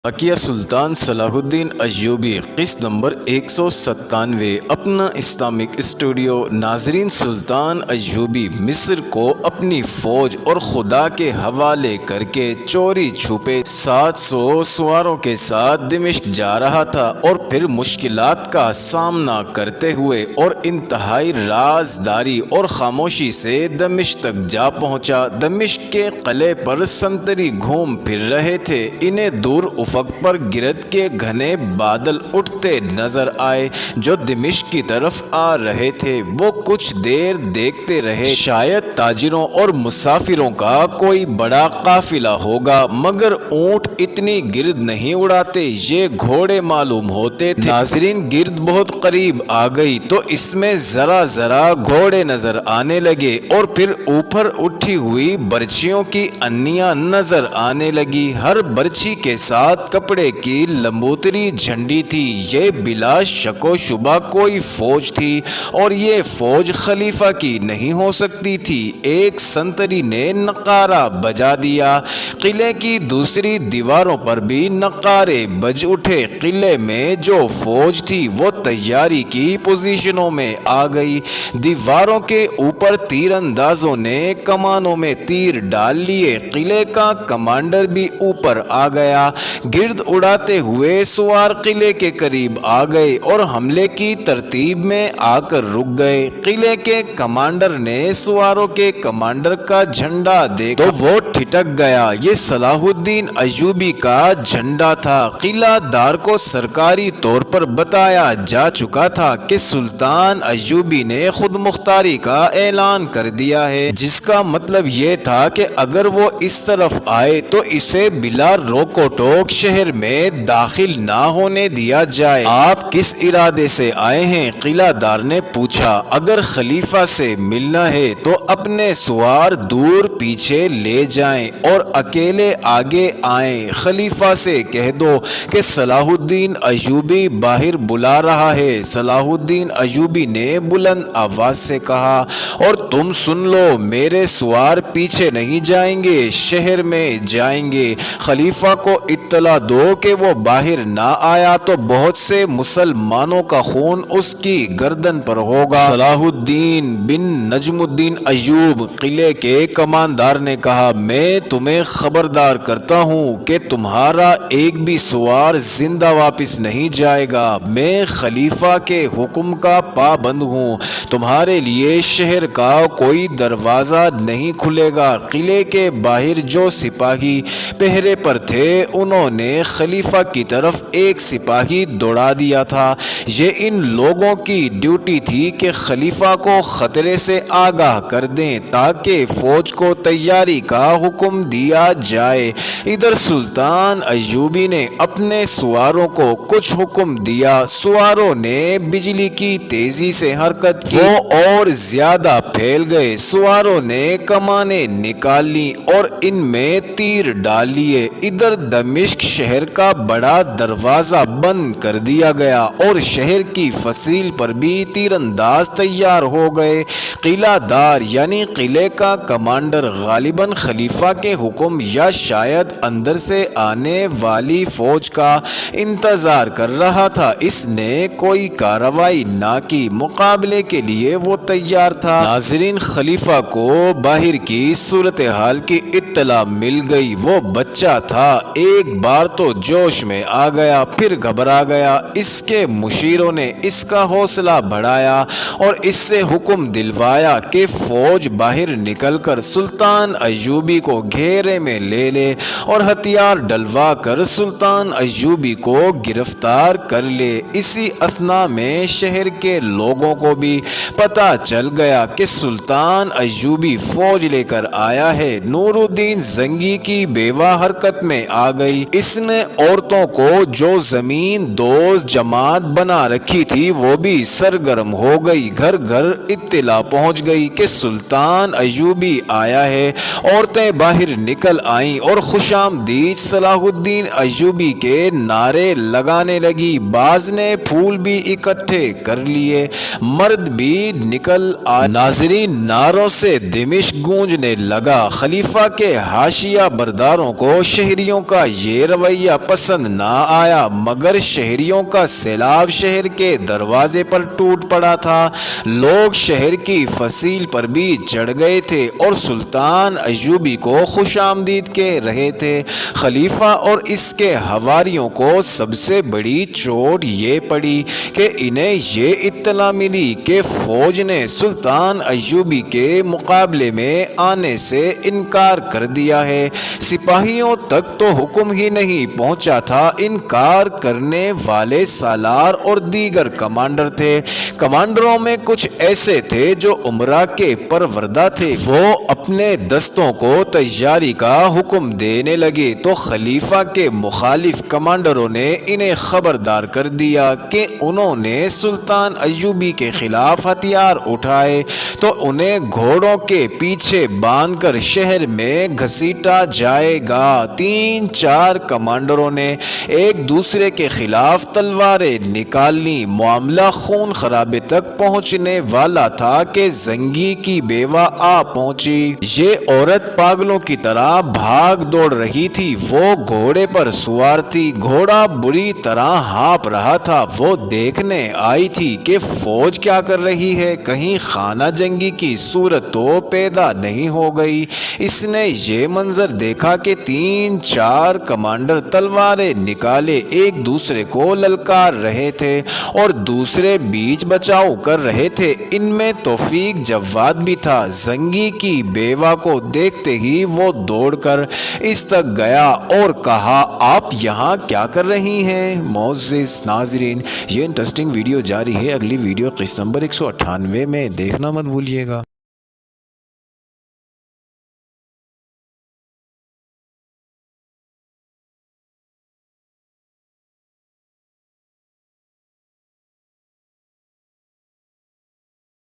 واقعہ سلطان صلاح الدین ایوبی قسط نمبر 197 اپنا اسلامک اسٹوڈیو۔ ناظرین، سلطان ایوبی مصر کو اپنی فوج اور خدا کے حوالے کر کے چوری چھپے 700 سواروں کے ساتھ دمشق جا رہا تھا، اور پھر مشکلات کا سامنا کرتے ہوئے اور انتہائی رازداری اور خاموشی سے دمشق تک جا پہنچا۔ دمشق کے قلعے پر سنتری گھوم پھر رہے تھے، انہیں دور افق پر گرد کے گھنے بادل اٹھتے نظر آئے جو دمشق کی طرف آ رہے تھے۔ وہ کچھ دیر دیکھتے رہے، شاید تاجروں اور مسافروں کا کوئی بڑا قافلہ ہوگا، مگر اونٹ اتنی گرد نہیں اڑاتے، یہ گھوڑے معلوم ہوتے تھے۔ ناظرین، گرد بہت قریب آ گئی تو اس میں ذرا ذرا گھوڑے نظر آنے لگے، اور پھر اوپر اٹھی ہوئی برچھیوں کی انیاں نظر آنے لگی۔ ہر برچھی کے ساتھ کپڑے کی لمبوتری جھنڈی تھی۔ یہ بلا شک و شبہ کوئی فوج تھی، اور یہ فوج خلیفہ کی نہیں ہو سکتی تھی۔ ایک سنتری نے نقارہ بجا دیا، قلعے کی دوسری دیواروں پر بھی نقارے بج اٹھے۔ قلعے میں جو فوج تھی وہ تیاری کی پوزیشنوں میں آ گئی۔ دیواروں کے اوپر تیر اندازوں نے کمانوں میں تیر ڈال لیے۔ قلعے کا کمانڈر بھی اوپر آ گیا۔ گرد اڑاتے ہوئے سوار قلعے کے قریب آ گئے اور حملے کی ترتیب میں آ کر رک گئے۔ قلعے کے کمانڈر نے سواروں کے کمانڈر کا جھنڈا دیکھا تو وہ ٹھٹک گیا۔ یہ صلاح الدین ایوبی کا جھنڈا تھا۔ قلعہ دار کو سرکاری طور پر بتایا جا چکا تھا کہ سلطان ایوبی نے خود مختاری کا اعلان کر دیا ہے، جس کا مطلب یہ تھا کہ اگر وہ اس طرف آئے تو اسے بلا روک و ٹوک شہر میں داخل نہ ہونے دیا جائے۔ آپ کس ارادے سے آئے ہیں؟ قلعہ دار نے پوچھا۔ اگر خلیفہ سے ملنا ہے تو اپنے سوار دور پیچھے لے جائیں اور اکیلے آگے آئیں۔ خلیفہ سے کہہ دو کہ صلاح الدین ایوبی باہر بلا رہا ہے۔ صلاح الدین ایوبی نے بلند آواز سے کہا، اور تم سن لو، میرے سوار پیچھے نہیں جائیں گے، شہر میں جائیں گے۔ خلیفہ کو اطلاع دو کہ وہ باہر نہ آیا تو بہت سے مسلمانوں کا خون اس کی گردن پر ہوگا۔ صلاح الدین بن نجم الدین ایوب، قلعے کے کماندار نے کہا، میں تمہیں خبردار کرتا ہوں کہ تمہارا ایک بھی سوار زندہ واپس نہیں جائے گا۔ میں خلیفہ کے حکم کا پابند ہوں، تمہارے لیے شہر کا کوئی دروازہ نہیں کھلے گا۔ قلعے کے باہر جو سپاہی پہرے پر تھے انہوں نے خلیفہ کی طرف ایک سپاہی دوڑا دیا تھا۔ یہ ان لوگوں کی ڈیوٹی تھی کہ خلیفہ کو خطرے سے آگاہ کر دیں تاکہ فوج کو تیاری کا حکم دیا جائے۔ ادھر سلطان ایوبی نے اپنے سواروں کو کچھ حکم دیا۔ سواروں نے بجلی کی تیزی سے حرکت کی، وہ اور زیادہ پھیل گئے۔ سواروں نے کمانیں نکال لیں اور ان میں تیر ڈال لیے۔ ادھر دمشق شہر کا بڑا دروازہ بند کر دیا گیا اور شہر کی فصیل پر بھی تیر انداز تیار ہو گئے۔ قلعہ دار یعنی قلعے کا کمانڈر غالباً خلیفہ کے حکم یا شاید اندر سے آنے والی فوج کا انتظار کر رہا تھا۔ اس نے کوئی کارروائی نہ کی، مقابلے کے لیے وہ تیار تھا۔ ناظرین، خلیفہ کو باہر کی صورتحال کی اطلاع مل گئی۔ وہ بچہ تھا، ایک بار تو جوش میں آ گیا، پھر گھبرا گیا۔ اس کے مشیروں نے اس کا حوصلہ بڑھایا اور اس سے حکم دلوایا کہ فوج باہر نکل کر سلطان ایوبی کو گھیرے میں لے لے اور ہتھیار ڈلوا کر سلطان ایوبی کو گرفتار کر لے۔ اسی اثنا میں شہر کے لوگوں کو بھی پتہ چل گیا کہ سلطان ایوبی فوج لے کر آیا ہے۔ نور الدین زنگی کی بیوہ حرکت میں آ گئی۔ اس نے عورتوں کو جو زمین دوز جماعت بنا رکھی تھی ہی وہ بھی سرگرم ہو گئی۔ گھر گھر اطلاع پہنچ گئی کہ سلطان ایوبی آیا ہے۔ عورتیں باہر نکل آئیں اور خوش آمدید صلاح الدین ایوبی کے نعرے لگانے لگی۔ بعض نے پھول بھی اکٹھے کر لیے، مرد بھی نکل آئے۔ ناظرین، نعروں سے دمشق گونجنے لگا۔ خلیفہ کے حاشیہ برداروں کو شہریوں کا یہ رویہ پسند نہ آیا، مگر شہریوں کا سیلاب شہر کے دروازے پر ٹوٹ پڑا تھا۔ لوگ شہر کی فصیل پر بھی چڑھ گئے تھے اور سلطان ایوبی کو خوش آمدید کہہ رہے تھے۔ خلیفہ اور اس کے حواریوں کو سب سے بڑی چوٹ یہ پڑی کہ انہیں یہ اطلاع ملی کہ فوج نے سلطان ایوبی کے مقابلے میں آنے سے انکار کر دیا ہے۔ سپاہیوں تک تو حکم ہی نہیں پہنچا تھا، انکار کرنے والے سالار اور دیگر کمانڈر تھے۔ کمانڈروں میں کچھ ایسے تھے جو امراء کے پروردہ تھے، وہ اپنے دستوں کو تیاری کا حکم دینے لگے تو خلیفہ کے مخالف کمانڈروں نے انہیں خبردار کر دیا کہ انہوں نے سلطان ایوبی کے خلاف ہتھیار اٹھائے تو انہیں گھوڑوں کے پیچھے باندھ کر شہر میں گھسیٹا جائے گا۔ 3-4 کمانڈروں نے ایک دوسرے کے خلاف تلواریں نکال لیں۔ معاملہ خون خرابے تک پہنچنے والا تھا کہ زنگی کی بیوہ آ پہنچی۔ یہ عورت پاگلوں کی طرح بھاگ دوڑ رہی تھی، وہ گھوڑے پر سوار تھی، گھوڑا بری طرح ہانپ رہا تھا۔ وہ دیکھنے آئی تھی کہ فوج کیا کر رہی ہے، کہیں خانہ جنگی کی صورت تو پیدا نہیں ہو گئی۔ اس نے یہ منظر دیکھا کہ 3-4 کمانڈر تلواریں نکالے ایک دوسرے کو للکار رہے تھے اور دوسرے بیچ بچاؤ کر رہے تھے۔ ان میں توفیق جواد بھی تھا۔ زنگی کی بیوہ کو دیکھتے ہی وہ دوڑ کر اس تک گیا اور کہا، آپ یہاں کیا کر رہی ہیں؟ معزز ناظرین، یہ انٹرسٹنگ ویڈیو جاری ہے، اگلی ویڈیو قسط نمبر 198 میں دیکھنا مت بھولیے گا۔